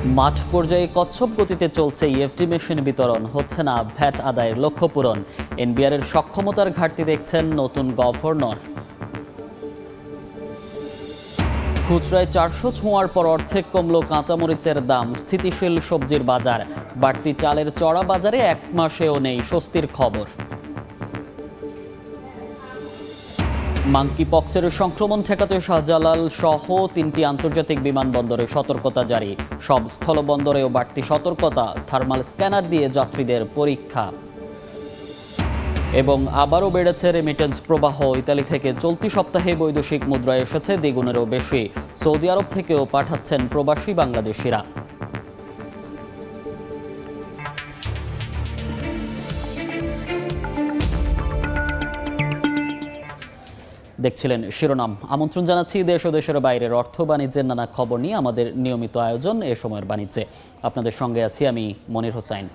মাঠ পর্যায়ে কচ্ছপ গতিতে চলছে ইএফটি মেশিন বিতরণ, হচ্ছে না ভ্যাট আদায়ের লক্ষ্য পূরণ। এনবিআরের সক্ষমতার ঘাটতি দেখছেন নতুন গভর্নর। খুচরায় 400 ছোঁয়ার পর অর্ধেক কমল কাঁচামরিচের দাম, স্থিতিশীল সবজির বাজার। বাড়তি চালের চড়া বাজারে এক মাসেও নেই স্বস্তির খবর। মাঙ্কি পক্সের সংক্রমণ ঠেকাতে শাহজালাল সহ 3টি আন্তর্জাতিক বিমানবন্দরে সতর্কতা জারি। সব স্থলবন্দরেও বাড়তি সতর্কতা, থার্মাল স্ক্যানার দিয়ে যাত্রীদের পরীক্ষা। এবং আবারও বেড়েছে রেমিটেন্স প্রবাহ। ইতালি থেকে চলতি সপ্তাহে বৈদেশিক মুদ্রা এসেছে দ্বিগুণেরও বেশি। সৌদি আরব থেকেও পাঠাচ্ছেন প্রবাসী বাংলাদেশিরা। দেখছিলেন শিরোনাম। আমন্ত্রণ জানাচ্ছি দেশ ও দেশের বাইরের অর্থ বাণিজ্যের নানা খবর নিয়ে আমাদের নিয়মিত আয়োজন এ সময়ের বাণিজ্যে। আপনাদের সঙ্গে আছি আমি মনির হোসাইন।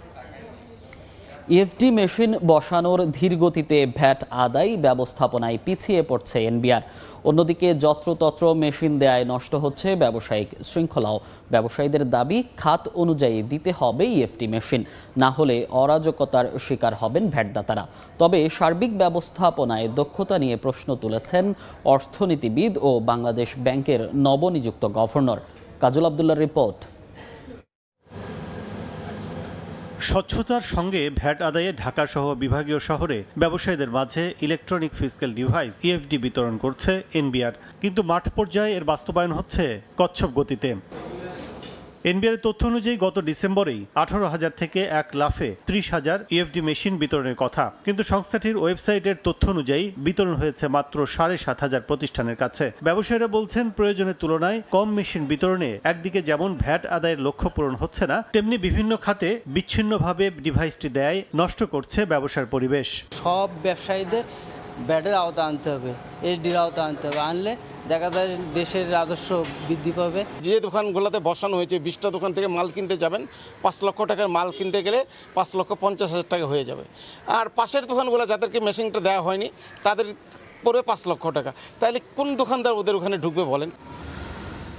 ইএফটি মেশিন বসানোর ধীর গতিতে ভ্যাট আদায় ব্যবস্থাপনায় পিছিয়ে পড়ছে এনবিআর। অন্যদিকে যত্রতত্র মেশিন দেয়ায় নষ্ট হচ্ছে ব্যবসায়িক শৃঙ্খলাও। ব্যবসায়ীদের দাবি, খাত অনুযায়ী দিতে হবে ইএফটি মেশিন, না হলে অরাজকতার শিকার হবেন ভ্যাটদাতারা। তবে সার্বিক ব্যবস্থাপনায় দক্ষতা নিয়ে প্রশ্ন তুলেছেন অর্থনীতিবিদ ও বাংলাদেশ ব্যাংকের নবনিযুক্ত গভর্নর। কাজল আব্দুল্লাহর রিপোর্ট। স্বচ্ছতার সঙ্গে ভ্যাট আদায়ে ঢাকাসহ বিভাগীয় শহরে ব্যবসায়ীদের মাঝে ইলেকট্রনিক ফিসক্যাল ডিভাইস ইএফডি বিতরণ করছে এনবিআর, কিন্তু মাঠ পর্যায়ে এর বাস্তবায়ন হচ্ছে কচ্ছপ গতিতে। এনবিআর তথ্য অনুযায়ী গত ডিসেম্বরেই 18,000 থেকে 1 লাফে 30,000 ইএফডি মেশিন বিতরণের কথা, কিন্তু সংস্থাটির ওয়েবসাইটের তথ্য অনুযায়ী বিতরণ হয়েছে মাত্র 7,500 প্রতিষ্ঠানের কাছে। ব্যবসায়ীরা বলছেন, প্রয়োজনের তুলনায় কম মেশিন বিতরণে একদিকে যেমন ভ্যাট আদায়ের লক্ষ্য পূরণ হচ্ছে না, তেমনি বিভিন্ন খাতে বিচ্ছিন্নভাবে ডিভাইসটি দেয় নষ্ট করছে ব্যবসার পরিবেশ। সব ব্যবসায়ীদের ভ্যাটের আওতা আনতে হবে, এসডির আওতা আনতে হবে। আনলে দেখা যায় দেশের রাজস্ব বৃদ্ধি পাবে। যে দোকানগুলোতে বসানো হয়েছে, 20টা দোকান থেকে মাল কিনতে যাবেন, 5 লক্ষ টাকার মাল কিনতে গেলে 5,50,000 টাকা হয়ে যাবে। আর পাশের দোকানগুলো যাদেরকে মেশিনটা দেওয়া হয়নি তাদের পরে 5 লক্ষ টাকা। তাহলে কোন দোকানদার ওদের ওখানে ঢুকবে বলেন?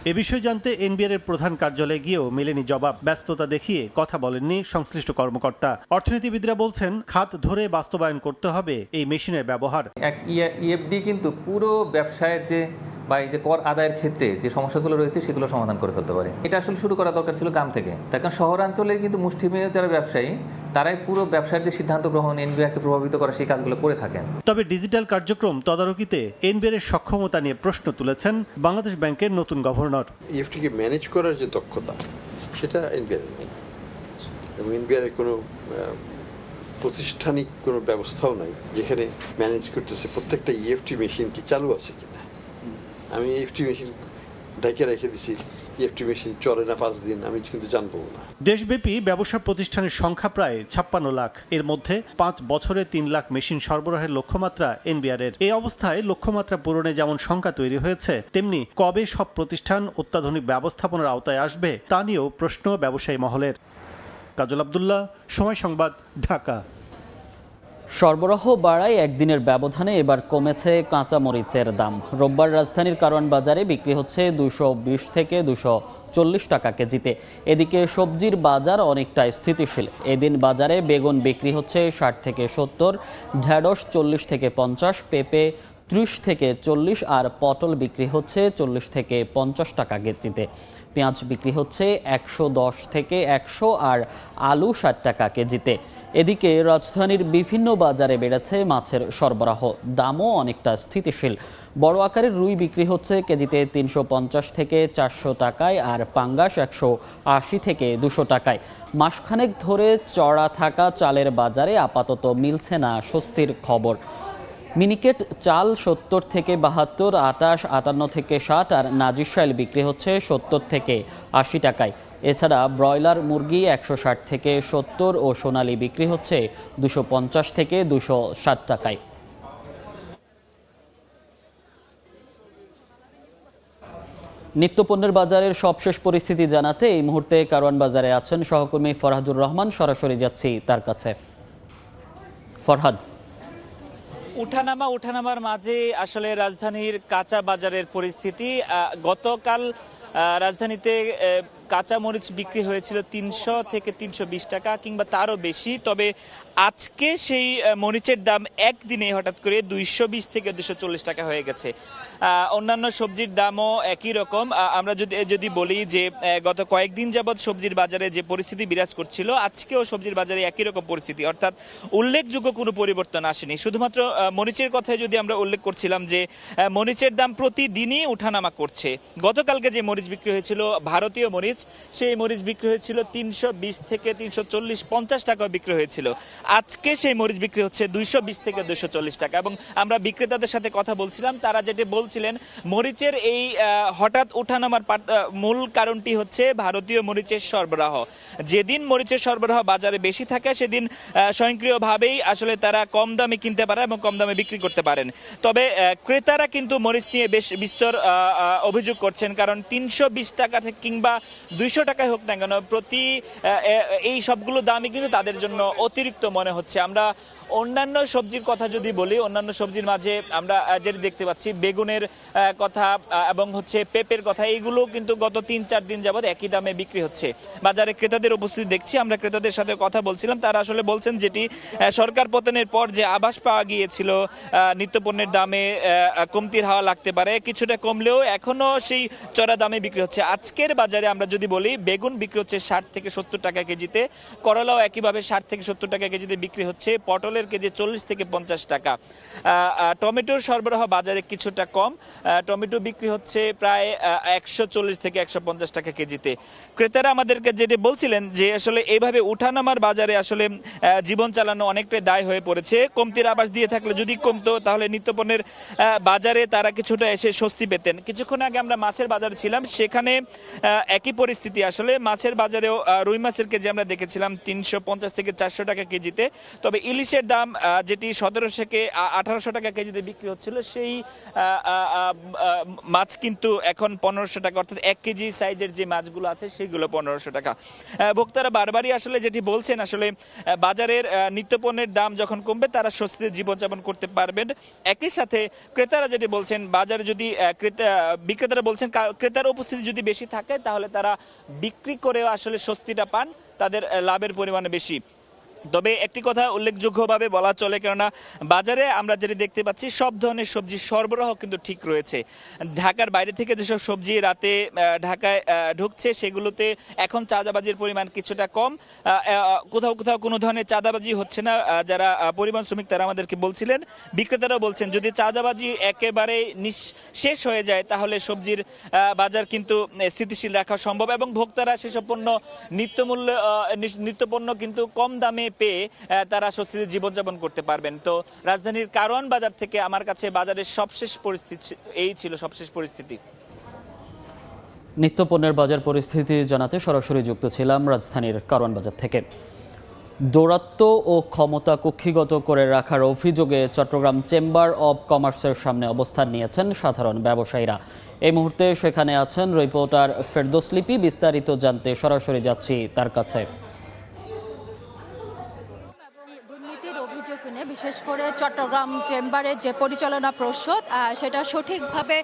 এ বিষয়ে জানতে এনবিআর এর প্রধান কার্যালয়ে গিয়েও মেলেনি জবাব। ব্যস্ততা দেখিয়ে কথা বলেননি সংশ্লিষ্ট কর্মকর্তা। অর্থনীতিবিদরা বলছেন, খাত ধরে বাস্তবায়ন করতে হবে এই মেশিনের ব্যবহার। এক ইএফডি কিন্তু পুরো ব্যবসায়ের যে বা এই যে কর আদায়ের ক্ষেত্রে যে সমস্যাগুলো রয়েছে সেগুলো সমাধান করে ফেলতে পারে। এটা আসলে শুরু করা দরকার ছিল গ্রাম থেকে। তার কারণ শহরাঞ্চলে কিন্তু মুষ্টিমেয় যারা ব্যবসায়ী, তারাই পুরো ব্যবসার যে সিদ্ধান্ত গ্রহণ, এনবিআরকে প্রভাবিত করা, সেই কাজগুলো করে থাকেন। তবে ডিজিটাল কার্যক্রম তদারকিতে এনবিআর এর সক্ষমতা নিয়ে প্রশ্ন তুলেছেন বাংলাদেশ ব্যাংকের নতুন গভর্নর। ইএফটিকে ম্যানেজ করার যে দক্ষতা, সেটা এনবিআর নেই, এবং এনবিআর এর কোনো প্রতিষ্ঠানিক কোনো ব্যবস্থাও নাই যেখানে ম্যানেজ করতেছে প্রত্যেকটা ইএফটি মেশিন কি চালু আছে কিনা। আমি ইএফটি মেশিন ঢাকে রেখে দিছি, ইএফটি মেশিন চলে না 5 দিন, আমি কিন্তু জানবো না। দেশব্যাপী ব্যবসা প্রতিষ্ঠানের সংখ্যা প্রায় 56 লাখ। এর মধ্যে 5 বছরে 3 লাখ মেশিন সরবরাহের লক্ষ্যমাত্রা এনবিআর এর। এই অবস্থায় লক্ষ্যমাত্রা পূরণে যেমন শঙ্কা তৈরি হয়েছে, তেমনি কবে সব প্রতিষ্ঠান অত্যাধুনিক ব্যবস্থাপনার আওতায় আসবে তা নিয়েও প্রশ্ন ব্যবসায়ী মহলের। কাজল আব্দুল্লাহ, সময় সংবাদ, ঢাকা। সরবরাহ বাড়ায় একদিনের ব্যবধানে এবার কমেছে কাঁচামরিচের দাম। রোববার রাজধানীর কারওয়ান বাজারে বিক্রি হচ্ছে 220 থেকে 240 টাকা কেজিতে। এদিকে সবজির বাজার অনেকটা স্থিতিশীল। এদিন বাজারে বেগুন বিক্রি হচ্ছে 60 থেকে 70, ঢেঁড়স 40 থেকে 50, পেঁপে 30 থেকে 40 আর পটল বিক্রি হচ্ছে 40 থেকে 50 টাকা কেজিতে। পেঁয়াজ বিক্রি হচ্ছে 110 থেকে 100 আর আলু 60 টাকা কেজিতে। এদিকে রাজধানীর বিভিন্ন বাজারে বেড়েছে মাছের সরবরাহ, দামও অনেকটা স্থিতিশীল। বড় আকারের রুই বিক্রি হচ্ছে কেজিতে 350 থেকে 400 টাকায় আর পাঙ্গাস 180 থেকে 200 টাকায়। মাসখানেক ধরে চড়া থাকা চালের বাজারে আপাতত মিলছে না স্বস্তির খবর। মিনিকেট চাল 70 থেকে 72, আটাশ 58 থেকে 60 আর নাজিরশাইল বিক্রি হচ্ছে 70 থেকে 80 টাকায়। এছাড়া ব্রয়লার মুরগি 160 থেকে 70 ও সোনালী বিক্রি হচ্ছে 250 থেকে 260 টাকায়। নিত্যপণ্যের বাজারের সবশেষ পরিস্থিতি জানাতে এই মুহূর্তে কারওয়ান বাজারে আছেন সহকর্মী ফরহাদুর রহমান। সরাসরি যাচ্ছি তার কাছে। ফরহাদ, উঠানামার মাঝে আসলে রাজধানীর কাঁচা বাজারের পরিস্থিতি। গতকাল রাজধানীতে কাঁচা মরিচ বিক্রি হয়েছিল 300 থেকে 320 টাকা কিংবা তারও বেশি, তবে আজকে সেই মরিচের দাম একদিনে হঠাৎ করে 220 থেকে 240 টাকা হয়ে গেছে। অন্যান্য সবজির দামও একই রকম। আমরা যদি বলি যে গত কয়েকদিন যাবৎ সবজির বাজারে যে পরিস্থিতি বিরাজ করছিল, আজকেও সবজির বাজারে একই রকম পরিস্থিতি, অর্থাৎ উল্লেখযোগ্য কোনো পরিবর্তন আসেনি। শুধুমাত্র মরিচের কথায় যদি আমরা উল্লেখ করছিলাম যে মরিচের দাম প্রতিদিনই উঠানামা করছে। গতকালকে যে মরিচ বিক্রি হয়েছিল ভারতীয় মরিচ, সেই মরিচ বিক্রি হয়েছিল 320 থেকে 340-50 টাকা বিক্রি হয়েছিল। আজকে সেই মরিচ বিক্রি হচ্ছে 220 থেকে 240 টাকা। এবং আমরা বিক্রেতাদের সাথে কথা বলছিলাম, তারা যেটা বলছিলেন মরিচের এই হঠাৎ ওঠানামার মূল কারণটি হচ্ছে ভারতীয় মরিচের সরবরাহ। যেদিন মরিচের সরবরাহ বাজারে বেশি থাকে সেদিন স্বয়ংক্রিয়ভাবেই আসলে তারা কম দামে কিনতে পারে এবং কম দামে বিক্রি করতে পারেন। তবে ক্রেতারা কিন্তু মরিচ নিয়ে বেশ বিস্তর অভিযোগ করছেন, কারণ 320 টাকা থেকে কিংবা 200 টাকায় হোক না কেন প্রতি এই সবগুলো দামই কিন্তু তাদের জন্য অতিরিক্ত মনে হচ্ছে। আমরা অন্যান্য সবজির কথা যদি বলি, অন্যান্য সবজির মাঝে আমরা যেটা দেখতে পাচ্ছি বেগুনের কথা এবং হচ্ছে পেঁপের কথা, এইগুলো কিন্তু গত 3-4 দিন যাবৎ একই দামে বিক্রি হচ্ছে। বাজারে ক্রেতাদের উপস্থিতি দেখছি, আমরা ক্রেতাদের সাথে কথা বলছিলাম, তারা আসলে বলছেন যেটি সরকার পতনের পর যে আভাস পাওয়া গিয়েছিল নিত্যপণ্যের দামে কমতির হাওয়া লাগতে পারে, কিছুটা কমলেও এখনো সেই চড়া দামে বিক্রি হচ্ছে। আজকের বাজারে আমরা যদি বলি বেগুন বিক্রি হচ্ছে 60 থেকে 70 টাকা কেজিতে, করলাও একইভাবে 60 থেকে 70 টাকা কেজিতে বিক্রি হচ্ছে, পটলের কেজি 40 থেকে 50 টাকা। টমেটোর সরবরাহ বাজারে কিছুটা কম, টমেটো বিক্রি হচ্ছে প্রায় 140 থেকে 150 টাকা কেজিতে। ক্রেতারা আমাদেরকে যেটা বলছিলেন যে আসলে এইভাবে উঠানামার বাজারে আসলে জীবন চালানো অনেকটাই দায় হয়ে পড়েছে। কমতির আভাস দিয়ে থাকলে যদি কমতো তাহলে নিত্যপণ্যের বাজারে তারা কিছুটা এসে স্বস্তি পেতেন। কিছুক্ষণ আগে আমরা মাছের বাজারে ছিলাম, সেখানে একই পরিস্থিতি। আসলে মাছের বাজারেও রুই মাছের কেজি আমরা দেখেছিলাম 350 থেকে 400 টাকা কেজিতে, তবে ইলিশের দাম যেটি 1700 থেকে 1800 টাকা কেজিতে বিক্রি হচ্ছিল, সেই মাছ কিন্তু এখন 1500 টাকা, অর্থাৎ 1 কেজি সাইজের যে মাছগুলো আছে সেগুলো 1500 টাকা। ভোক্তারা বারবারই আসলে যেটি বলছেন, আসলে বাজারের নিত্যপণ্যের দাম যখন কমবে তারা স্বস্তিতে জীবনযাপন করতে পারবেন। একই সাথে ক্রেতারা যেটি বলছেন, বাজারে যদি বিক্রেতারা বলছেন ক্রেতার উপস্থিতি যদি বেশি থাকে তাহলে তারা বিক্রি করেও আসলে স্বস্তিটা পান, তাদের লাভের পরিমাণে বেশি। তবে একটি কথা উল্লেখযোগ্যভাবে বলা চলে, কেননা বাজারে আমরা যেটি দেখতে পাচ্ছি সব ধরনের সবজির সরবরাহ কিন্তু ঠিক রয়েছে। ঢাকার বাইরে থেকে যেসব সবজি রাতে ঢাকায় ঢুকছে সেগুলোতে এখন চাঁদাবাজির পরিমাণ কিছুটা কম, কোথাও কোথাও কোনো ধরনের চাঁদাবাজি হচ্ছে না। যারা পরিবহন শ্রমিক তারা আমাদেরকে বলছিলেন, বিক্রেতারা বলছেন যদি চাঁদাবাজি একেবারে শেষ হয়ে যায় তাহলে সবজির বাজার কিন্তু স্থিতিশীল রাখা সম্ভব এবং ভোক্তারা সেসব পণ্য নিত্যপণ্য কিন্তু কম দামে পেয়ে তারা স্বস্তিতে জীবনযাপন করতে পারবেন। তো রাজধানীর কারওয়ান বাজার থেকে আমার কাছে বাজারের সবশেষ পরিস্থিতি এই ছিল সবশেষ পরিস্থিতি। নিত্যপণ্যের বাজার পরিস্থিতি জানাতে সরাসরি যুক্ত ছিলাম রাজধানীর কারওয়ান বাজার থেকে। দৌরাত্ম্য ও ক্ষমতা কুক্ষিগত করে রাখার অভিযোগে চট্টগ্রাম চেম্বার অব কমার্সের সামনে অবস্থান নিয়েছেন সাধারণ ব্যবসায়ীরা। এই মুহূর্তে সেখানে আছেন রিপোর্টার ফেরদৌস লিপি। বিস্তারিত জানতে সরাসরি যাচ্ছি তার কাছে। অভিযোগ নিয়ে বিশেষ করে চট্টগ্রাম চেম্বারের যে পরিচালনা পর্ষদ সেটা সঠিকভাবে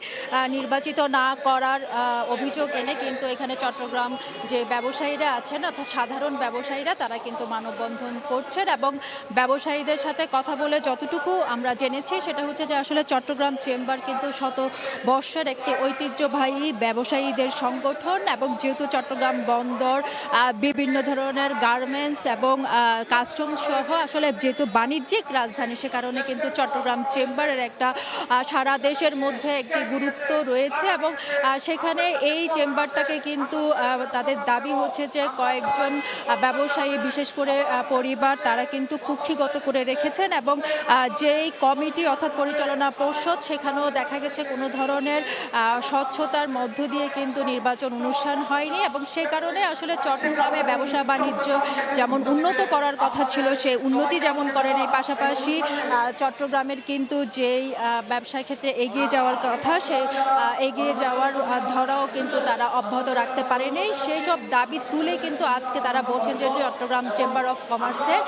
নির্বাচিত না করার অভিযোগ এনে কিন্তু এখানে চট্টগ্রাম যে ব্যবসায়ীরা আছেন অর্থাৎ সাধারণ ব্যবসায়ীরা তারা কিন্তু মানববন্ধন করছেন এবং ব্যবসায়ীদের সাথে কথা বলে যতটুকু আমরা জেনেছি সেটা হচ্ছে যে আসলে চট্টগ্রাম চেম্বার কিন্তু শত বর্ষের একটি ঐতিহ্যবাহী ব্যবসায়ীদের সংগঠন এবং যেহেতু চট্টগ্রাম বন্দর বিভিন্ন ধরনের গার্মেন্টস এবং কাস্টমস সহ আসলে যেহেতু বাণিজ্যিক রাজধানী সে কারণে কিন্তু চট্টগ্রাম চেম্বারের একটা সারা দেশের মধ্যে একটি গুরুত্ব রয়েছে এবং সেখানে এই চেম্বারটাকে কিন্তু তাদের দাবি হচ্ছে যে কয়েকজন ব্যবসায়ী বিশেষ করে পরিবার তারা কিন্তু কুক্ষিগত করে রেখেছেন এবং যেই কমিটি অর্থাৎ পরিচালনা পর্ষদ সেখানেও দেখা গেছে কোনো ধরনের স্বচ্ছতার মধ্য দিয়ে কিন্তু নির্বাচন অনুষ্ঠান হয়নি এবং সে কারণে আসলে চট্টগ্রামে ব্যবসা বাণিজ্য যেমন উন্নত করার কথা ছিল সে উন্নতি যেমন করেন এই পাশাপাশি পাশাপাশি চট্টগ্রামের কিন্তু যেই ব্যবসার ক্ষেত্রে এগিয়ে যাওয়ার কথা সেই এগিয়ে যাওয়ার ধারাও কিন্তু তারা অব্যাহত রাখতে পারেনি। সেই সব দাবি তুলে কিন্তু আজকে তারা বলছেন যে চট্টগ্রাম চেম্বার অফ কমার্সের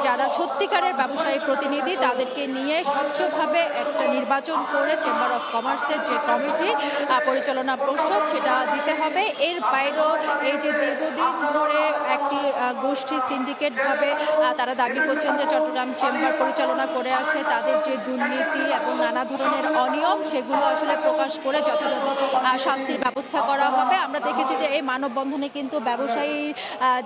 যারা সত্যিকারের ব্যবসায়ী প্রতিনিধি তাদেরকে নিয়ে স্বচ্ছভাবে একটা নির্বাচন করে চেম্বার অফ কমার্সের যে কমিটি পরিচালনা পর্ষদ সেটা দিতে হবে। এর বাইরেও এই যে দীর্ঘদিন ধরে একটি গোষ্ঠী সিন্ডিকেটভাবে তারা দাবি করছেন যে চট্টগ্রাম চেম্বার পরিচালনা করে আসে তাদের যে দুর্নীতি এবং নানা ধরনের অনিয়ম সেগুলো আসলে প্রকাশ করে যথাযথ শাস্তির ব্যবস্থা করা হবে। আমরা দেখেছি যে এই মানববন্ধনে কিন্তু ব্যবসায়ী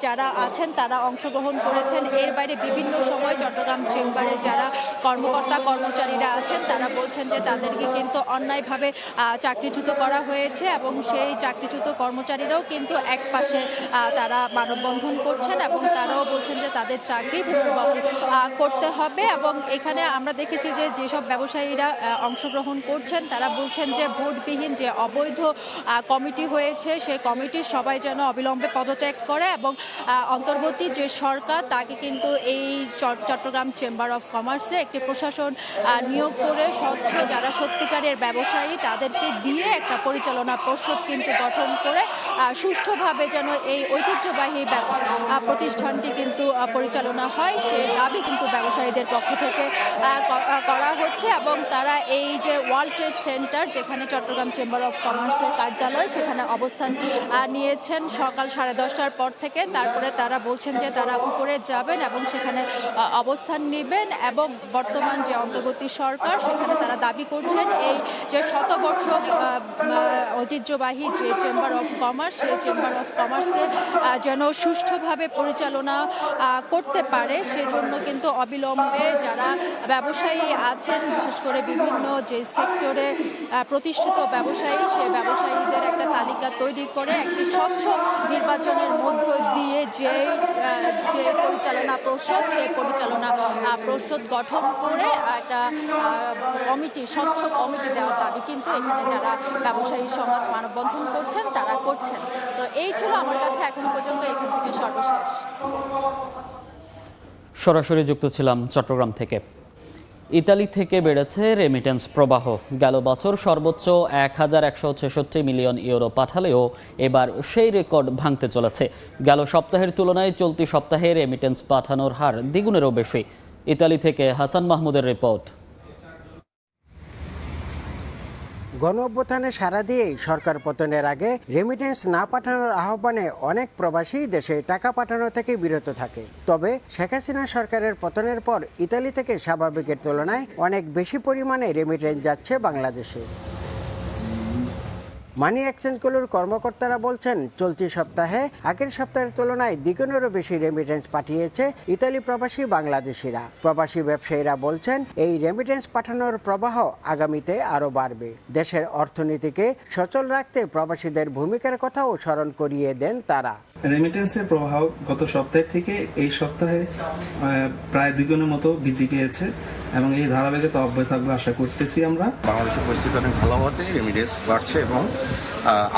যারা আছেন তারা অংশগ্রহণ করেছেন। এর বাইরে বিভিন্ন সময় চট্টগ্রাম চেম্বারে যারা কর্মকর্তা কর্মচারীরা আছেন তারা বলছেন যে তাদেরকে কিন্তু অন্যায়ভাবে চাকরিচ্যুত করা হয়েছে এবং সেই চাকরিচ্যুত কর্মচারীরাও কিন্তু এক পাশে তারা মানববন্ধন করছেন এবং তারাও বলছেন যে তাদের চাকরি পুনর্বহাল করতে হবে। এবং এখানে আমরা দেখেছি যে যেসব ব্যবসায়ীরা অংশগ্রহণ করছেন তারা বলছেন যে ভোটবিহীন যে অবৈধ কমিটি হয়েছে সেই কমিটির সবাই যেন অবিলম্বে পদত্যাগ করে এবং অন্তর্বর্তী যে সরকার তাকে কিন্তু এই চট্টগ্রাম চেম্বার অফ কমার্সে একটি প্রশাসন নিয়োগ করে স্বচ্ছ যারা সত্যিকারের ব্যবসায়ী তাদেরকে দিয়ে একটা পরিচালনা পর্ষদ কিন্তু গঠন করে সুষ্ঠুভাবে যেন এই ঐতিহ্যবাহী প্রতিষ্ঠানটি কিন্তু পরিচালনা হয় সে দাবি কিন্তু ব্যবসায়ীদের পক্ষ থেকে করা হচ্ছে। এবং তারা এই যে ওয়ার্ল্ড ট্রেড সেন্টার যেখানে চট্টগ্রাম চেম্বার অফ কমার্সের কার্যালয় সেখানে অবস্থান নিয়েছেন সকাল 10:30টার পর থেকে। তারপরে তারা বলছেন যে তারা উপরে যাবেন এবং সেখানে অবস্থান নেবেন এবং বর্তমান যে অন্তর্বর্তী সরকার সেখানে তারা দাবি করছেন এই যে শতবর্ষ ঐতিহ্যবাহী যে চেম্বার অফ কমার্স সেই চেম্বার অফ কমার্সকে যেন সুষ্ঠুভাবে পরিচালনা করতে পারে সেজন্য কিন্তু অবিলম্বে যারা ব্যবসায়ী আছেন বিশেষ করে বিভিন্ন যে সেক্টরে প্রতিষ্ঠিত ব্যবসায়ী সেই ব্যবসায়ীদের একটা তালিকা তৈরি করে একটি স্বচ্ছ নির্বাচনের মধ্য দিয়ে যে পরিচালনা পর্ষদ সেই পরিচালনা পর্ষদ গঠন করে একটা কমিটি স্বচ্ছ কমিটি দেওয়ার দাবি কিন্তু এখানে যারা ব্যবসায়ী সমাজ মানববন্ধন করছেন তারা করছেন। তো এই ছিল আমার কাছে এখনো পর্যন্ত এখান থেকে সর্বশেষ। সরাসরি যুক্ত ছিলাম চট্টগ্রাম থেকে। ইতালি থেকে বেড়েছে রেমিটেন্স প্রবাহ। গেল বছর সর্বোচ্চ 1166 মিলিয়ন ইউরো পাঠালেও এবার সেই রেকর্ড ভাঙতে চলেছে। গেল সপ্তাহের তুলনায় চলতি সপ্তাহে রেমিটেন্স পাঠানোর হার দ্বিগুণেরও বেশি। ইতালি থেকে হাসান মাহমুদের রিপোর্ট। গণঅভ্যুত্থানে সাড়া দিয়েই সরকার পতনের আগে রেমিটেন্স না পাঠানোর আহ্বানে অনেক প্রবাসী দেশে টাকা পাঠানো থেকে বিরত থাকে। তবে শেখ হাসিনা সরকারের পতনের পর ইতালি থেকে স্বাভাবিকের তুলনায় অনেক বেশি পরিমাণে রেমিটেন্স যাচ্ছে বাংলাদেশে। মানি এক্সচেঞ্জগুলোর কর্মকর্তারা বলছেন চলতি সপ্তাহে আগের সপ্তাহের তুলনায় দ্বিগুণেরও বেশি রেমিটেন্স পাঠিয়েছে ইতালি প্রবাসী বাংলাদেশিরা। প্রবাসী ব্যবসায়ীরা বলছেন এই রেমিটেন্স পাঠানোর প্রবাহ আগামীতে আরও বাড়বে। দেশের অর্থনীতিকে সচল রাখতে প্রবাসীদের ভূমিকার কথাও স্মরণ করিয়ে দেন তারা। রেমিটেন্সের প্রবাহ গত সপ্তাহের থেকে এই সপ্তাহে প্রায় দ্বিগুণের মতো বৃদ্ধি পেয়েছে এবং এই ধারাবাহিকতা অব্যাহত থাকবে আশা করতেছি আমরা। বাংলাদেশের পরিস্থিতি অনেক ভালো হওয়াতে রেমিটেন্স বাড়ছে এবং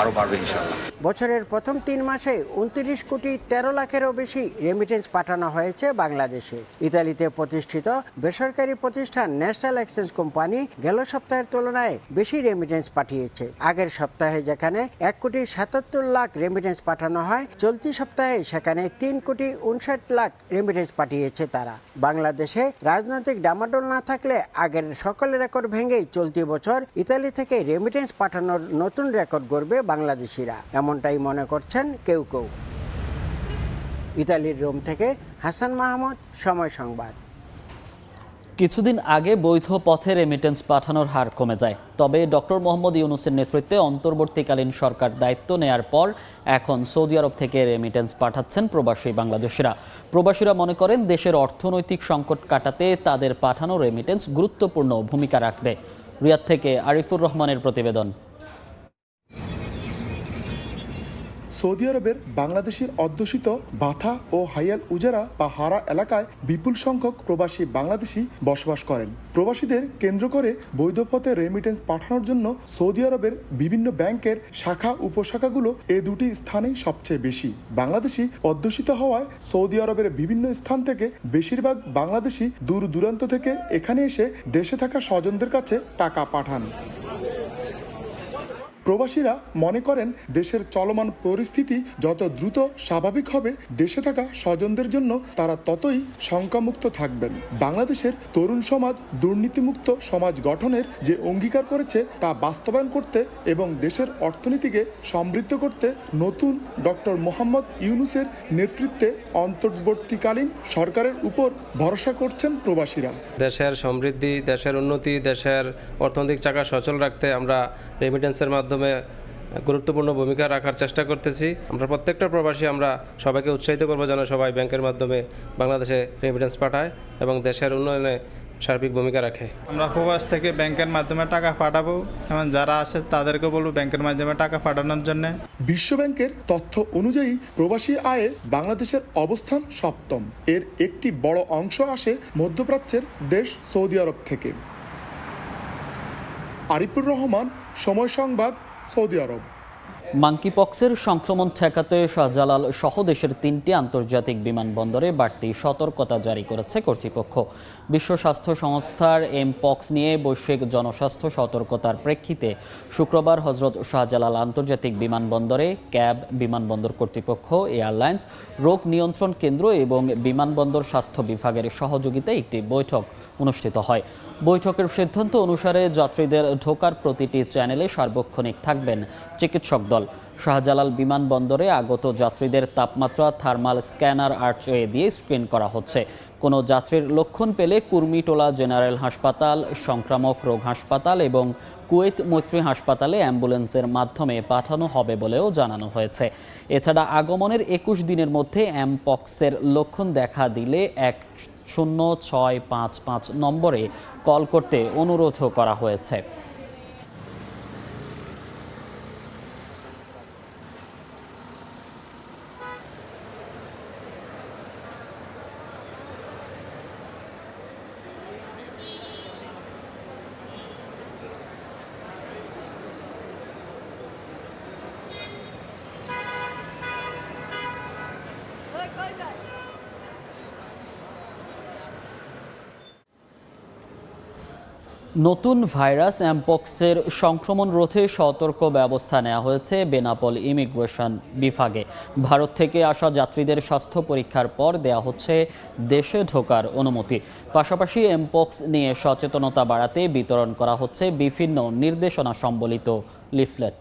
আরও বাড়বে ইনশাআল্লাহ। বছরের প্রথম 3 মাসে 29 কোটি 13 লাখেরও বেশি রেমিটেন্স পাঠানো হয়েছে বাংলাদেশে। ইতালিতে প্রতিষ্ঠিত বেসরকারি প্রতিষ্ঠান ন্যাশনাল এক্সচেঞ্জ কোম্পানি গেল সপ্তাহের তুলনায় বেশি রেমিটেন্স পাঠিয়েছে। আগের সপ্তাহে যেখানে 1 কোটি 77 লাখ রেমিটেন্স পাঠানো হয় চলতি সপ্তাহে সেখানে 3 কোটি 59 লাখ রেমিটেন্স পাঠিয়েছে তারা। বাংলাদেশে রাজনৈতিক ডামাডোল না থাকলে আগের সকল রেকর্ড ভেঙেই চলতি বছর ইতালি থেকে রেমিটেন্স পাঠানোর নতুন রেকর্ড গড়বে বাংলাদেশিরা, এমনটাই মনে করছেন কেউ কেউ। ইতালির রোম থেকে হাসান মাহমুদ, সময় সংবাদ। কিছুদিন আগে বৈধ পথে রেমিটেন্স পাঠানোর হার কমে যায়। তবে ডক্টর মোহাম্মদ ইউনূসের নেতৃত্বে অন্তর্বর্তীকালীন সরকার দায়িত্ব নেয়ার পর এখন সৌদি আরব থেকে রেমিটেন্স পাঠাচ্ছেন প্রবাসী বাংলাদেশিরা। প্রবাসীরা মনে করেন দেশের অর্থনৈতিক সংকট কাটাতে তাদের পাঠানো রেমিটেন্স গুরুত্বপূর্ণ ভূমিকা রাখবে। রিয়াদ থেকে আরিফুর রহমানের প্রতিবেদন। সৌদি আরবের বাংলাদেশি অধ্যুষিত বাথা ও হাইয়াল উজারা বা হারা এলাকায় বিপুল সংখ্যক প্রবাসী বাংলাদেশি বসবাস করেন। প্রবাসীদের কেন্দ্র করে বৈধ পথে রেমিটেন্স পাঠানোর জন্য সৌদি আরবের বিভিন্ন ব্যাংকের শাখা উপশাখাগুলো এই দুটি স্থানেই সবচেয়ে বেশি। বাংলাদেশি অধ্যুষিত হওয়ায় সৌদি আরবের বিভিন্ন স্থান থেকে বেশিরভাগ বাংলাদেশি দূর দূরান্ত থেকে এখানে এসে দেশে থাকা স্বজনদের কাছে টাকা পাঠান। প্রবাসীরা মনে করেন দেশের চলমান পরিস্থিতি যত দ্রুত স্বাভাবিক হবে দেশে থাকা স্বজনদের জন্য তারা ততই শঙ্কামুক্ত থাকবেন। বাংলাদেশের তরুণ সমাজ দুর্নীতিমুক্ত সমাজ গঠনের যে অঙ্গীকার করেছে তা বাস্তবায়ন করতে এবং দেশের অর্থনীতিকে সমৃদ্ধ করতে নতুন ডক্টর মোহাম্মদ ইউনূসের নেতৃত্বে অন্তর্বর্তীকালীন সরকারের উপর ভরসা করছেন প্রবাসীরা। দেশের সমৃদ্ধি, দেশের উন্নতি, দেশের অর্থনৈতিক চাকা সচল রাখতে আমরা রেমিটেন্সের মাধ্যমে গুরুত্বপূর্ণ ভূমিকা রাখার চেষ্টা করতেছি। আমরা প্রত্যেকটা প্রবাসী আমরা সবাইকে উৎসাহিত করবো যেন সবাই ব্যাংকের মাধ্যমে বাংলাদেশে রেমিটেন্স পাঠায় এবং দেশের উন্নয়নে সার্বিক ভূমিকা রাখে। আমরা প্রবাস থেকে ব্যাংকের মাধ্যমে টাকা পাঠাবো এবং যারা আছে তাদেরকে বলবো ব্যাংকের মাধ্যমে টাকা পাঠানোর জন্য। বিশ্বব্যাংকের তথ্য অনুযায়ী প্রবাসী আয়ে বাংলাদেশের অবস্থান সপ্তম। এর একটি বড় অংশ আসে মধ্যপ্রাচ্যের দেশ সৌদি আরব থেকে। আরিফুর রহমান, সময় সংবাদ, সৌদি আরব। মাঙ্কিপক্সের সংক্রমণ ঠেকাতে শাহজালাল সহ দেশের 3টি আন্তর্জাতিক বিমানবন্দরে বাড়তি সতর্কতা জারি করেছে কর্তৃপক্ষ। বিশ্ব স্বাস্থ্য সংস্থার এমপক্স নিয়ে বৈশ্বিক জনস্বাস্থ্য সতর্কতার প্রেক্ষিতে শুক্রবার হজরত শাহজালাল আন্তর্জাতিক বিমানবন্দরে ক্যাব, বিমানবন্দর কর্তৃপক্ষ, এয়ারলাইন্স, রোগ নিয়ন্ত্রণ কেন্দ্র এবং বিমানবন্দর স্বাস্থ্য বিভাগের সহযোগিতায় একটি বৈঠক অনুষ্ঠিত হয়। বৈঠকের সিদ্ধান্ত অনুসারে যাত্রীদের ঢোকার প্রতিটি চ্যানেলে সার্বক্ষণিক থাকবেন চিকিৎসক দল। শাহজালাল বিমানবন্দরে আগত যাত্রীদের তাপমাত্রা থার্মাল স্ক্যানার আর্চওয়ে দিয়ে স্ক্রিন করা হচ্ছে। কোনো যাত্রীর লক্ষণ পেলে কুর্মিটোলা জেনারেল হাসপাতাল, সংক্রামক রোগ হাসপাতাল এবং কুয়েত মৈত্রী হাসপাতালে অ্যাম্বুলেন্সের মাধ্যমে পাঠানো হবে বলেও জানানো হয়েছে। এছাড়া আগমনের 21 দিনের মধ্যে এমপক্সের লক্ষণ দেখা দিলে 10655 নম্বরে কল করতে অনুরোধও করা হয়েছে। নতুন ভাইরাস এমপক্সের সংক্রমণ রোধে সতর্ক ব্যবস্থা নেওয়া হয়েছে বেনাপোল ইমিগ্রেশন বিভাগে। ভারত থেকে আসা যাত্রীদের স্বাস্থ্য পরীক্ষার পর দেয়া হচ্ছে দেশে ঢোকার অনুমতি। পাশাপাশি এমপক্স নিয়ে সচেতনতা বাড়াতে বিতরণ করা হচ্ছে বিভিন্ন নির্দেশনা সম্বলিত লিফলেট।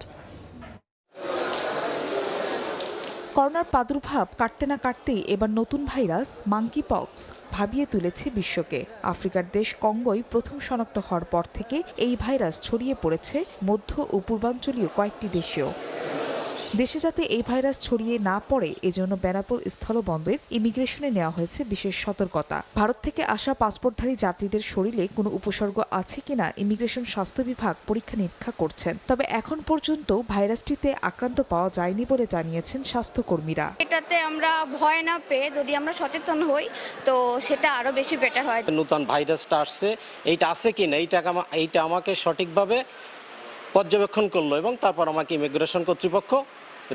করোনার প্রাদুর্ভাব কাটতে না কাটতেই এবার নতুন ভাইরাস মাঙ্কিপক্স ভাবিয়ে তুলেছে বিশ্বকে। আফ্রিকার দেশ কঙ্গোয় প্রথম শনাক্ত হওয়ার পর থেকে এই ভাইরাস ছড়িয়ে পড়েছে মধ্য ও পূর্বাঞ্চলীয় কয়েকটি দেশেও। দেশে যাতে এই ভাইরাস ছড়িয়ে না পড়ে এজন্য বেনাপোল স্থলবন্দরের ইমিগ্রেশনে নেওয়া হয়েছে বিশেষ সতর্কতা। ভারত থেকে আসা পাসপোর্টধারী যাত্রীদের শরীরে কোনো উপসর্গ আছে কিনা ইমিগ্রেশন স্বাস্থ্য বিভাগ পরীক্ষা নিরীক্ষা করছেন। তবে এখন পর্যন্ত ভাইরাসটিতে আক্রান্ত পাওয়া যায়নি বলে জানিয়েছেন স্বাস্থ্যকর্মীরা। এটাতে আমরা ভয় না পেয়ে যদি আমরা সচেতন হই তো সেটা আরো বেশি বেটার হয়। নতুন ভাইরাসটা আসছে, এইটা আছে কিনা এইটা আমাকে সঠিকভাবে পর্যবেক্ষণ করলো এবং তারপর আমাকে ইমিগ্রেশন কর্তৃপক্ষ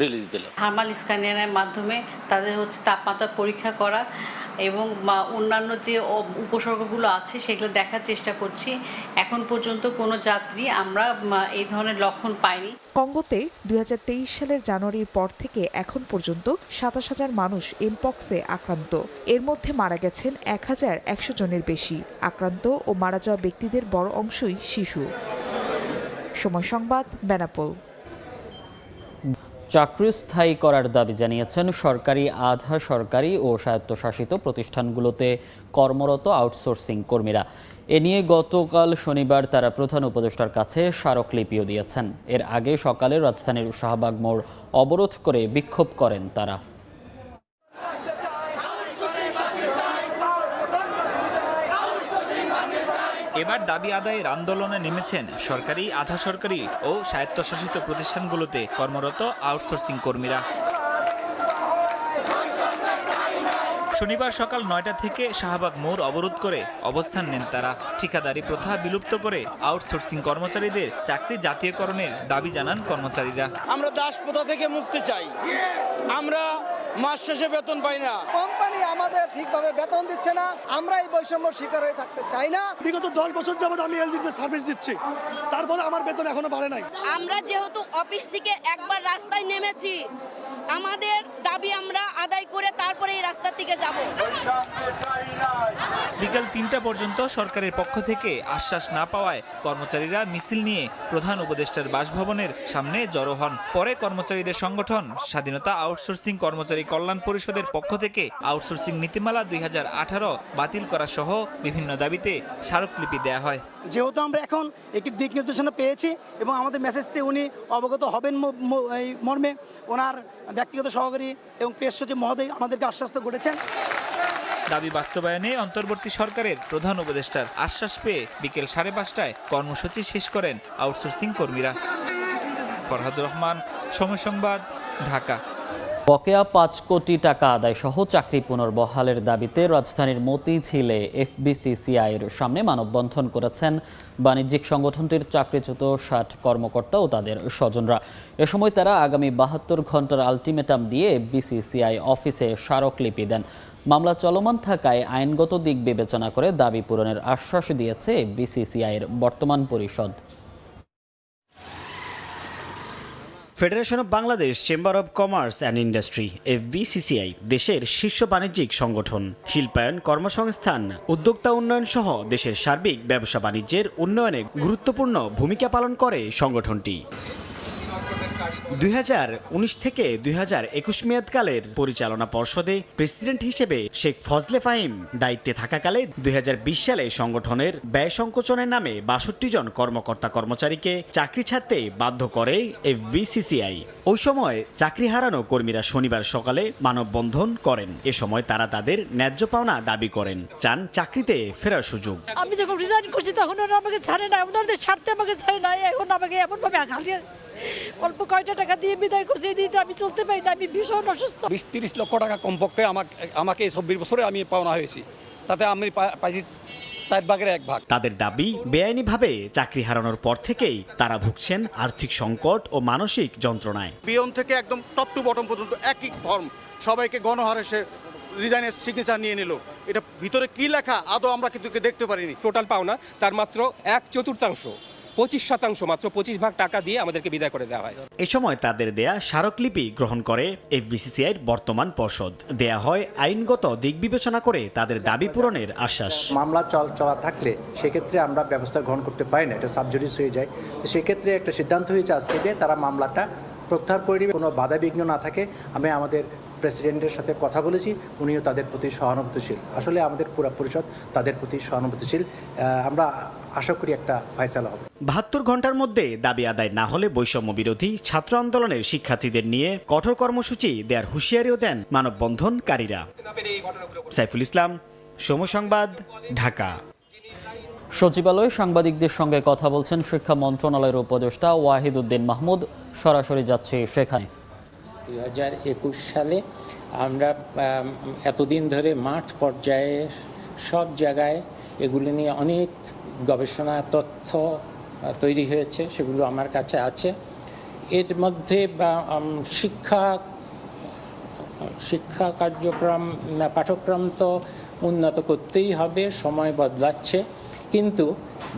রিলিজ দিল। থার্মাল স্ক্যানারের মাধ্যমে তাদের তাপমাত্রা পরীক্ষা করা এবং অন্যান্য যে উপসর্গগুলো আছে সেগুলো দেখার চেষ্টা করছি। এখন পর্যন্ত কোনো যাত্রী আমরা এই ধরনের লক্ষণ পাইনি। কঙ্গোতে 2023 সালের জানুয়ারির পর থেকে এখন পর্যন্ত 27,000 মানুষ এমপক্সে আক্রান্ত। এর মধ্যে মারা গেছেন 1,100 জনের বেশি। আক্রান্ত ও মারা যাওয়া ব্যক্তিদের বড় অংশই শিশু। সময় সংবাদ, বেনাপোল। চাকরি স্থায়ী করার দাবি জানিয়েছেন সরকারি, আধা সরকারি ও স্বায়ত্তশাসিত প্রতিষ্ঠানগুলোতে কর্মরত আউটসোর্সিং কর্মীরা। এ নিয়ে গতকাল শনিবার তারা প্রধান উপদেষ্টার কাছে স্মারকলিপিও দিয়েছেন। এর আগে সকালে রাজধানীর শাহবাগ মোড় অবরোধ করে বিক্ষোভ করেন তারা। এবার দাবি আদায়ের আন্দোলনে নেমেছেন সরকারি, আধা সরকারি ও স্বায়ত্তশাসিত প্রতিষ্ঠানগুলোতে কর্মরত আউটসোর্সিং কর্মীরা। শনিবার সকাল ৯টা থেকে শাহবাগ মোড় অবরোধ করে অবস্থান নেন তারা। ঠিকাদারি প্রথা বিলুপ্ত করে আউটসোর্সিং কর্মচারীদের চাকরি জাতীয়করণের দাবি জানান কর্মচারীরা। আমরা দাস প্রথা থেকে মুক্তি চাই। আমরা মাস শেষে বেতন পাই না, কোম্পানি আমাদের ঠিকভাবে বেতন দিচ্ছে না, আমরা এই বৈষম্যর শিকার হয়ে থাকতে চাই না। বিগত 10 বছর যাবত আমি এলজিতে সার্ভিস দিচ্ছি, তারপরে আমার বেতন এখনো বাড়ে নাই। আমরা যেহেতু অফিস থেকে একবার রাস্তায় নেমেছি, আমাদের দাবি আমরা আদায় করে তারপরে এই রাস্তার দিকে যাব। বিকেল 3টা পর্যন্ত সরকারের পক্ষ থেকে আশ্বাস না পাওয়ায় কর্মচারীরা মিছিল নিয়ে প্রধান উপদেষ্টার বাসভবনের সামনে জড়ো হন। পরে কর্মচারীদের সংগঠন স্বাধীনতা আউটসোর্সিং কর্মচারী কল্যাণ পরিষদের পক্ষ থেকে আউটসোর্সিং নীতিমালা 2018 বাতিল করা সহ বিভিন্ন দাবিতে স্মারকলিপি দেয়া হয়। যেহেতু আমরা এখন একটি দিক নির্দেশনা পেয়েছি এবং আমাদের মেসেজটি উনি অবগত হবেন এই মর্মে ওনার ব্যক্তিগত সহকারী এবং প্রেস সচিব মহোদয় আমাদেরকে আশ্বস্ত করেছেন। দাবি বাস্তবায়নে অন্তর্বর্তী সরকারের প্রধান উপদেষ্টার আশ্বাস পেয়ে বিকেল 5:30টায় কর্মসূচি শেষ করেন আউটসোর্সিং কর্মীরা। ফরহাদুর রহমান, সময় সংবাদ, ঢাকা। বকেয়া 5 কোটি টাকা আদায় সহ চাকরি পুনর্বহালের দাবিতে রাজধানীর মতিঝিলে এফবিসিসিআইয়ের সামনে মানববন্ধন করেছেন বাণিজ্যিক সংগঠনটির চাকরিচ্যুত 60 কর্মকর্তা ও তাদের স্বজনরা। এ সময় তারা আগামী 72 ঘন্টার আলটিমেটাম দিয়ে এফবিসিসিআই অফিসে স্মারকলিপি দেন। মামলা চলমান থাকায় আইনগত দিক বিবেচনা করে দাবি পূরণের আশ্বাস দিয়েছে এফবিসিসিআইয়ের বর্তমান পরিষদ। Federation of Bangladesh chamber of commerce and industry FBCCI দেশের শীর্ষ বাণিজ্যিক সংগঠন। শিল্পায়ন, কর্মসংস্থান, উদ্যোক্তা উন্নয়ন সহ দেশের সার্বিক ব্যবসা বাণিজ্যের উন্নয়নে গুরুত্বপূর্ণ ভূমিকা পালন করে সংগঠনটি। 2019 থেকে 2021 মেয়াদকালের পরিচালনা পর্ষদে প্রেসিডেন্ট হিসেবে শেখ ফজলে ফাহিম দায়িত্বে থাকাকালে 2020 সালে সংগঠনের ব্যয় সংকোচনের নামে 62 জন কর্মকর্তা কর্মচারীকে চাকরি ছাড়তে বাধ্য করে এফবিসিসিআই। ওই সময় চাকরি হারানো কর্মীরা শনিবার সকালে মানববন্ধন করেন। এ সময় তারা তাদের ন্যায্য পাওনা দাবি করেন, চান চাকরিতে ফেরার সুযোগ। আমি যখন রিজাইন করছি তখন ওরা আমাকে ছাড়ে না, ওনাদের ছাড়তে আমাকে ছাড়ে না, এখন আমাকে এমনভাবে আঘাতে অল্প কয়টা টাকা দিয়ে বিদায় করছে, দিতে আমি চলতে পারি না, আমি ভীষণ অসুস্থ। 20-30 লক্ষ টাকা কমপক্ষে আমাকে 24 বছরে আমি পাওনা হয়েছি, তাতে আমি পাইছি 4 ভাগের 1 ভাগ। তাদের দাবি, বেআইনিভাবে চাকরি হারানোর পর থেকেই তারা ভুগছেন আর্থিক সংকট ও মানসিক যন্ত্রণায়। পিয়ন থেকে একদম টপ টু বটম পর্যন্ত একই ফর্ম, সবাইকে গণহারে সে রিজাইনের সিগনেচার নিয়ে নিল। এটা ভিতরে কি লেখা আদৌ আমরা কিন্তু দেখতে পারিনি। টোটাল পাওনা তার মাত্র 1/4, 25% মাত্র 25 ভাগ টাকা দিয়ে আমাদেরকে বিদায় করে দেওয়া হয়। এ সময় তাদের দেয়া স্মারকলিপি গ্রহণ করে এফবিসিসিআইয়ের বর্তমান পর্ষদ। দেয়া হয় আইনগত দিক বিবেচনা করে তাদের দাবি পূরণের আশ্বাস। মামলা চলা থাকলে সেক্ষেত্রে আমরা ব্যবস্থা গ্রহণ করতে পারি না, এটা সাবজুডিস হয়ে যায়। তো সেক্ষেত্রে একটা সিদ্ধান্ত হয়েছে আজকে যে তারা মামলাটা প্রত্যাহার করে নেবে, কোনো বাধা বিঘ্ন না থাকে। আমি আমাদের প্রেসিডেন্টের সাথে কথা বলেছি, উনিও তাদের প্রতি সহানুভূতিশীল। আসলে আমাদের পুরো পরিষদ তাদের প্রতি সহানুভূতিশীল। আমরা আশা করি একটা ফয়সালা হবে। 72 ঘন্টার মধ্যে দাবি আদায় না হলে বৈষম্য বিরোধী ছাত্র আন্দোলনের শিক্ষার্থীদের নিয়ে কঠোর কর্মসূচি দেওয়ার হুঁশিয়ারিও দেন মানববন্ধনকারীরা। সাইফুল ইসলাম, সময় সংবাদ, ঢাকা। সচিবালয়ে সাংবাদিকদের সঙ্গে কথা বলছেন শিক্ষা মন্ত্রণালয়ের উপদেষ্টা ওয়াহিদ উদ্দিন মাহমুদ। সরাসরি যাচ্ছে সেখানে। 2021 সালে আমরা এতদিন ধরে মাঠ পর্যায়ে সব জায়গায় এগুলো নিয়ে অনেক গবেষণা তথ্য তৈরি হয়েছে, সেগুলো আমার কাছে আছে। এর মধ্যে শিক্ষা কার্যক্রম, পাঠ্যক্রম তো উন্নত করতেই হবে, সময় বদলাচ্ছে, কিন্তু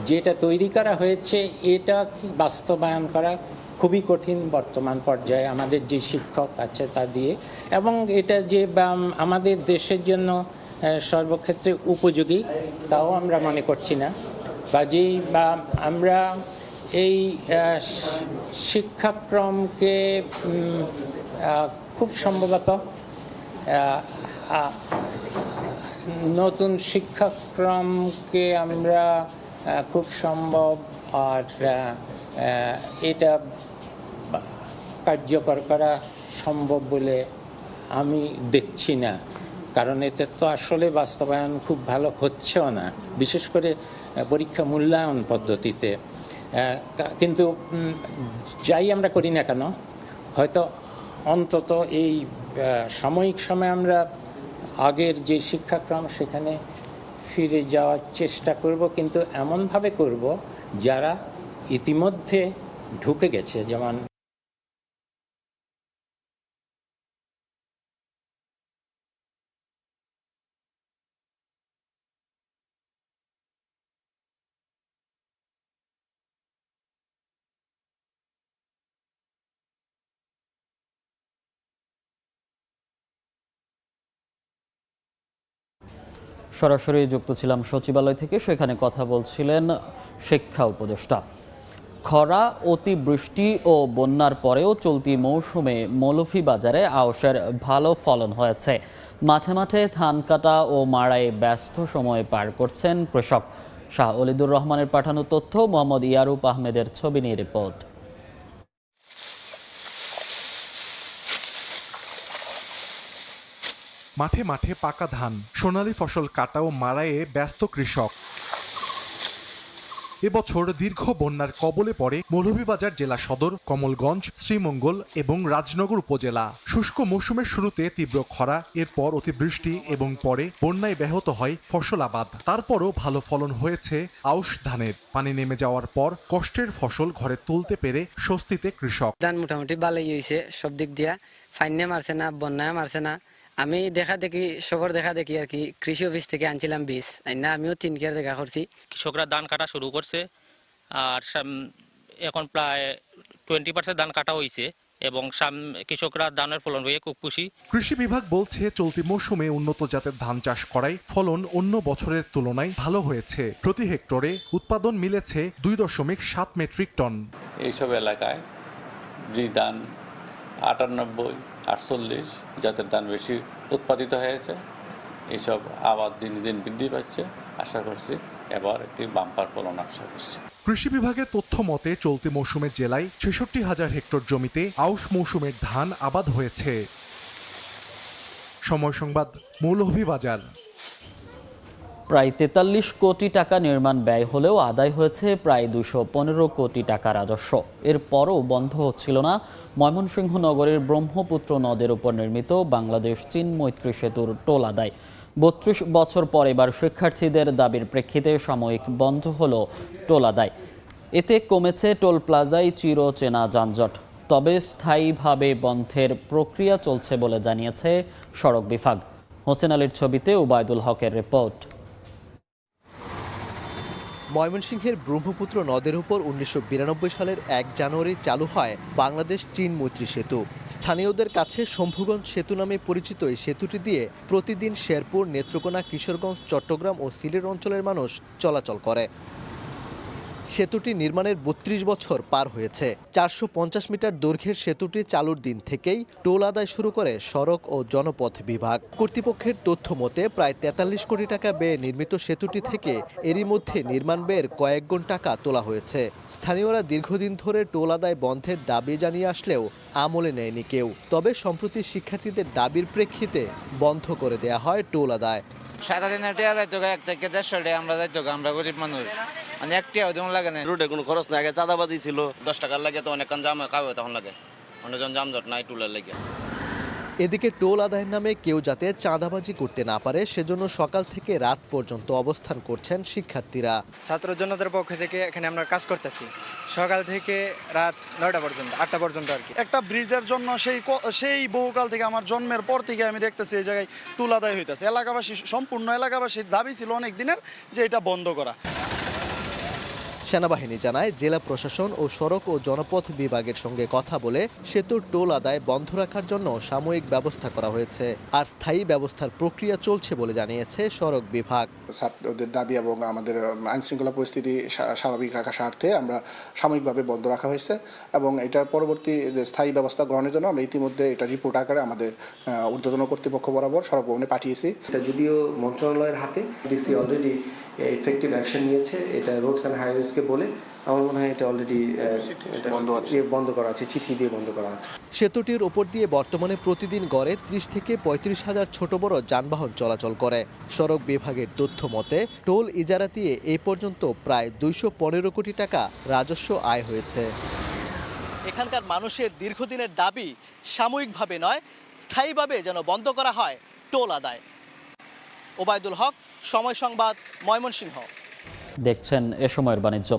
যেটা তৈরি করা হয়েছে এটা বাস্তবায়ন করা খুবই কঠিন বর্তমান পর্যায়ে আমাদের যে শিক্ষক আছে তা দিয়ে, এবং এটা যে আমাদের দেশের জন্য সর্বক্ষেত্রে উপযোগী তাও আমরা মনে করছি না। কাজেই আমরা এই শিক্ষাক্রমকে খুব সম্ভবত নতুন শিক্ষাক্রমকে আমরা খুব সম্ভব আর এটা কার্যকর করা সম্ভব বলে আমি দেখছি না, কারণ এটা তো আসলে বাস্তবায়ন খুব ভালো হচ্ছেও না, বিশেষ করে পরীক্ষা মূল্যায়ন পদ্ধতিতে। কিন্তু যাই আমরা করি না কেন, হয়তো অন্তত এই সাময়িক সময় আমরা আগের যে শিক্ষাক্রম সেখানে ফিরে যাওয়ার চেষ্টা করব, কিন্তু এমনভাবে করব যারা ইতিমধ্যে ঢুকে গেছে, যেমন সরাসরি যুক্ত ছিলাম সচিবালয় থেকে, সেখানে কথা বলছিলেন শিক্ষা উপদেষ্টা। খরা, অতিবৃষ্টি ও বন্যার পরেও চলতি মৌসুমে মৌলভীবাজারে আউশের ভালো ফলন হয়েছে। মাঠে মাঠে ধান কাটা ও মাড়াই ব্যস্ত সময় পার করছেন কৃষক। শাহ অলিদুর রহমানের পাঠানো তথ্য, মোহাম্মদ ইয়ারুপ আহমেদের ছবি নিয়ে রিপোর্ট। মাঠে মাঠে পাকা ধান, সোনালী ফসল কাটা ও মাড়াইয়ে ব্যস্ত কৃষক। এবছর দীর্ঘ বন্যার কবলে পড়ে মৌলভীবাজার জেলা সদর, কমলগঞ্জ, শ্রীমঙ্গল এবং রাজনগর উপজেলা। শুষ্ক মৌসুমের শুরুতে তীব্র খরা, এরপর অতিবৃষ্টি এবং পরে বন্যায় ব্যাহত হয় ফসল আবাদ। তারপরও ভালো ফলন হয়েছে আউশ ধানের। পানি নেমে যাওয়ার পর কষ্টের ফসল ঘরে তুলতে পেরে স্বস্তিতে কৃষক। ধান মোটামুটি ভালোই হয়েছে, সব দিক দিয়া ফাইনে মারছে না, বন্যায় মারছে না। আমি দেখা দেখি আর কি কৃষি অফিস থেকে আনছিলাম বীজ, না আমিও 3 কেয়ার দেখা করছি। কৃষকরা ধান কাটা শুরু করছে, আর এখন প্রায় 20% ধান কাটা হয়েছে এবং কৃষকরা ধানের ফলন হয়ে খুব খুশি। কৃষি বিভাগ বলছে চলতি মৌসুমে উন্নত জাতের ধান চাষ করায় ফলন অন্য বছরের তুলনায় ভালো হয়েছে। প্রতি হেক্টরে উৎপাদন মিলেছে 2.7 মেট্রিক টন। এইসব এলাকায় ধান 98, 48 জাতের ধান বেশি উৎপাদিত হয়েছে। এইসব আবাদ দিন দিন বৃদ্ধি পাচ্ছে। আশা করছি এবার একটি বাম্পার ফলন আশা করছি। কৃষি বিভাগের তথ্য মতে চলতি মৌসুমে জেলায় 66,000 হেক্টর জমিতে আউশ মৌসুমের ধান আবাদ হয়েছে। সময় সংবাদ, মৌলভীবাজার। প্রায় 43 কোটি টাকা নির্মাণ ব্যয় হলেও আদায় হয়েছে প্রায় 215 কোটি টাকা রাজস্ব। এরপরও বন্ধ হচ্ছিল না ময়মনসিংহ নগরের ব্রহ্মপুত্র নদের উপর নির্মিত বাংলাদেশ চীন মৈত্রী সেতুর টোল আদায়। 32 বছর পর এবার শিক্ষার্থীদের দাবির প্রেক্ষিতে সাময়িক বন্ধ হলো টোল আদায়। এতে কমেছে টোল প্লাজায় চিরচেনা যানজট। তবে স্থায়ীভাবে বন্ধের প্রক্রিয়া চলছে বলে জানিয়েছে সড়ক বিভাগ। হোসেন আলীর ছবিতে ওবায়দুল হকের রিপোর্ট। ময়মনসিংহের ব্রহ্মপুত্র নদের উপর 1992 সালের 1 জানুয়ারি চালু হয় বাংলাদেশ চীন মৈত্রী সেতু। স্থানীয়দের কাছে শম্ভুগঞ্জ সেতু নামে পরিচিত এই সেতুটি দিয়ে প্রতিদিন শেরপুর, নেত্রকোনা, কিশোরগঞ্জ, চট্টগ্রাম ও সিলেট অঞ্চলের মানুষ চলাচল করে। সেতুটি নির্মাণের 32 বছর পার হয়েছে। 450 মিটার দৈর্ঘ্যের সেতুটি চালুর দিন থেকেই টোল আদায় শুরু করে সড়ক ও জনপথ বিভাগ। কর্তৃপক্ষের তথ্য মতে প্রায় 43 কোটি টাকা ব্যয়ে নির্মিত সেতুটি থেকে এরই মধ্যে নির্মাণ ব্যয়ের কয়েক গুণ টাকা তোলা হয়েছে। স্থানীয়রা দীর্ঘদিন ধরে টোল আদায় বন্ধের দাবি জানিয়ে আসলেও আমলে নেয়নি কেউ। তবে সম্প্রতি শিক্ষার্থীদের দাবির প্রেক্ষিতে বন্ধ করে দেয়া হয় টোল আদায়। সারাদিনের টাকা যাইতো 1 থেকে 150 টাকা, আমরা যাইতো, আমরা গরিব মানুষ, মানে একটিও দেন লাগে না। রোডে কোনো খরচ না, আগে চাঁদাবাজি ছিল। 10 টাকার লাগে তো অনেকক্ষণ জাম খাওয়া তখন লাগে, অনেকজন জামজট নাই টুলের লাগে। এদিকে টোল আদায়ের নামে কেউ যাতে চাঁদাবাজি করতে না পারে সেজন্য সকাল থেকে রাত পর্যন্ত অবস্থান করছেন শিক্ষার্থীরা। ছাত্র জনতার পক্ষ থেকে এখানে আমরা কাজ করতেছি সকাল থেকে রাত 9টা পর্যন্ত, 8টা পর্যন্ত আর কি। একটা ব্রিজের জন্য সেই বহুকাল থেকে, আমার জন্মের পর থেকে আমি দেখতেছি এই জায়গায় টোল আদায় হইতেছে। এলাকাবাসী, সম্পূর্ণ এলাকাবাসীর দাবি ছিল অনেক দিনের যে এটা বন্ধ করা। সেনাবাহিনী জানায় জেলা প্রশাসন ও সড়ক ও জনপথ বিভাগের সঙ্গে কথা বলে সেতুর টোল আদায় বন্ধ রাখার জন্য সাময়িক ব্যবস্থা করা হয়েছে, আর স্থায়ী ব্যবস্থার প্রক্রিয়া চলছে বলে জানিয়েছে সড়ক বিভাগ। ছাত্রদের দাবি এবং আমাদের আইনশৃঙ্খলা পরিস্থিতি স্বাভাবিক রাখার স্বার্থে আমরা সাময়িকভাবে বন্ধ রাখা হয়েছে এবং এটার পরবর্তী যে স্থায়ী ব্যবস্থা গ্রহণের জন্য আমরা ইতিমধ্যে এটা রিপোর্ট আকারে আমাদের ঊর্ধ্বতন কর্তৃপক্ষ বরাবর সড়ক ভবনে পাঠিয়েছি। এটা যদিও মন্ত্রণালয়ের হাতে, ডিসি অলরেডি এফেক্টিভ অ্যাকশন নিয়েছে। এটা রোডস অ্যান্ড হাইওয়েজকে বলে আমার মনে হয় এটা অলরেডি বন্ধ করা আছে, চিঠি দিয়ে বন্ধ করা আছে। সেতুটির উপর দিয়ে বর্তমানে প্রতিদিন গড়ে 30 থেকে 35 হাজার ছোট বড় যানবাহন চলাচল করে। সড়ক বিভাগের তথ্য মতে টোল ইজারা দিয়ে এই পর্যন্ত প্রায় 215 কোটি টাকা রাজস্ব আয় হয়েছে। এখানকার মানুষের দীর্ঘদিনের দাবি সাময়িকভাবে নয়, স্থায়ীভাবে যেন বন্ধ করা হয় টোল আদায়। ওবায়দুল হক, সময় সংবাদ, ময়মনসিংহ। দেখছেন এ সময়ের বাণিজ্য।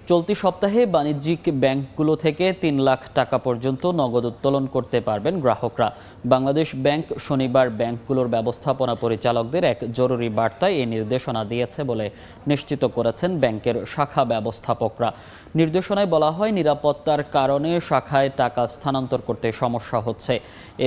চলতি সপ্তাহে বাণিজ্যিক ব্যাংকগুলো থেকে ৩ লাখ টাকা পর্যন্ত নগদ উত্তোলন করতে পারবেন গ্রাহকরা। বাংলাদেশ ব্যাংক শনিবার ব্যাংকগুলোর ব্যবস্থাপনা পরিচালকদের এক জরুরি বার্তায় এই নির্দেশনা দিয়েছে বলে নিশ্চিত করেছেন ব্যাংকের শাখা ব্যবস্থাপকরা। নির্দেশনায় বলা হয়, নিরাপত্তার কারণে শাখায় টাকা স্থানান্তর করতে সমস্যা হচ্ছে।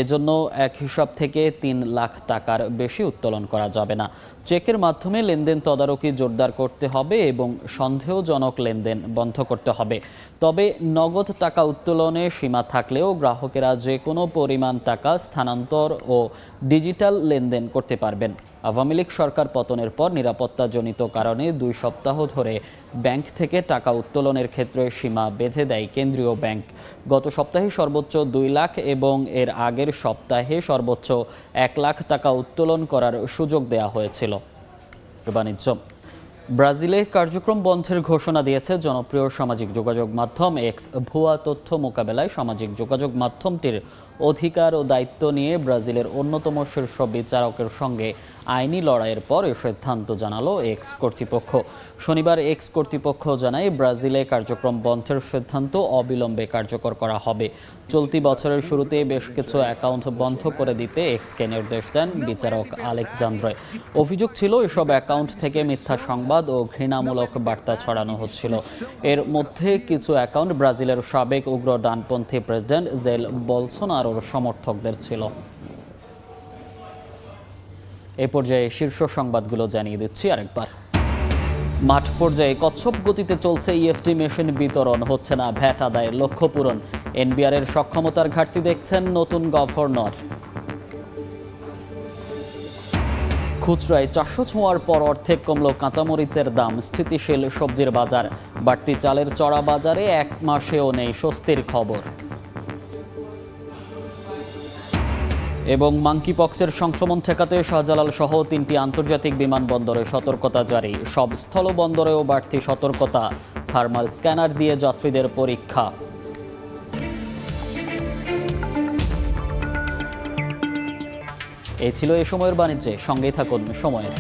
এজন্য এক হিসাব থেকে ৩ লাখ টাকার বেশি উত্তোলন করা যাবে না। চেকের মাধ্যমে লেনদেন তদারকি জোরদার করতে হবে এবং সন্দেহজনক লেনদেন বন্ধ করতে হবে। তবে নগদ টাকা উত্তোলনে সীমা থাকলেও গ্রাহকেরা যে কোনো পরিমাণ টাকা স্থানান্তর ও ডিজিটাল লেনদেন করতে পারবেন। আওয়ামী লীগ সরকার পতনের পর নিরাপত্তাজনিত কারণে 2 সপ্তাহ ধরে ব্যাংক থেকে টাকা উত্তোলনের ক্ষেত্রে সীমা বেঁধে দেয় কেন্দ্রীয় ব্যাংক। গত সপ্তাহে সর্বোচ্চ 2 লাখ এবং এর আগের সপ্তাহে সর্বোচ্চ 1 লাখ টাকা উত্তোলন করার সুযোগ দেওয়া হয়েছিল। বাণিজ্য। ব্রাজিলে কার্যক্রম বন্ধের ঘোষণা দিয়েছে জনপ্রিয় সামাজিক যোগাযোগ মাধ্যম এক্স। ভুয়া তথ্য মোকাবেলায় সামাজিক যোগাযোগ মাধ্যমটির অধিকার ও দায়িত্ব নিয়ে ব্রাজিলের অন্যতম শীর্ষ বিচারকের সঙ্গে আইনি লড়াইয়ের পর এ সিদ্ধান্ত জানালো এক্স কর্তৃপক্ষ। শনিবার এক্স কর্তৃপক্ষ জানায়, ব্রাজিলে কার্যক্রম বন্ধের সিদ্ধান্ত অবিলম্বে কার্যকর করা হবে। চলতি বছরের শুরুতে বেশ কিছু অ্যাকাউন্ট বন্ধ করে দিতে এক্সকে নির্দেশ দেন বিচারক আলেকজান্দ্রে। অভিযোগ ছিল, এসব অ্যাকাউন্ট থেকে মিথ্যা সংবাদ ও ঘৃণামূলক বার্তা ছড়ানো হচ্ছিল। এর মধ্যে কিছু অ্যাকাউন্ট ব্রাজিলের সাবেক উগ্র ডানপন্থী প্রেসিডেন্ট জেল বলসোনারোর সমর্থকদের ছিল। এ পর্যায়ে শীর্ষ সংবাদগুলো জানিয়ে দিচ্ছি আরেকবার। মাঠ পর্যায়ে কচ্ছপ গতিতে চলছে ইএফটি মেশিন বিতরণ, হচ্ছে না ভ্যাট আদায়ের লক্ষ্য পূরণ। এনবিআরের সক্ষমতার ঘাটতি দেখছেন নতুন গভর্নর। খুচরায় 400 ছোঁয়ার পর অর্ধেক কমল কাঁচামরিচের দাম, স্থিতিশীল সবজির বাজার। বাড়তি চালের চড়া বাজারে 1 মাসেও নেই স্বস্তির খবর। এবং মাঙ্কিপক্সের সংক্রমণ ঠেকাতে শাহজালাল সহ 3টি আন্তর্জাতিক বিমানবন্দরে সতর্কতা জারি। সব স্থলবন্দরেও বাড়তি সতর্কতা, থার্মাল স্ক্যানার দিয়ে যাত্রীদের পরীক্ষা। এই ছিল এ সময়ের বাণিজ্যে। সঙ্গেই থাকুন সময়ের।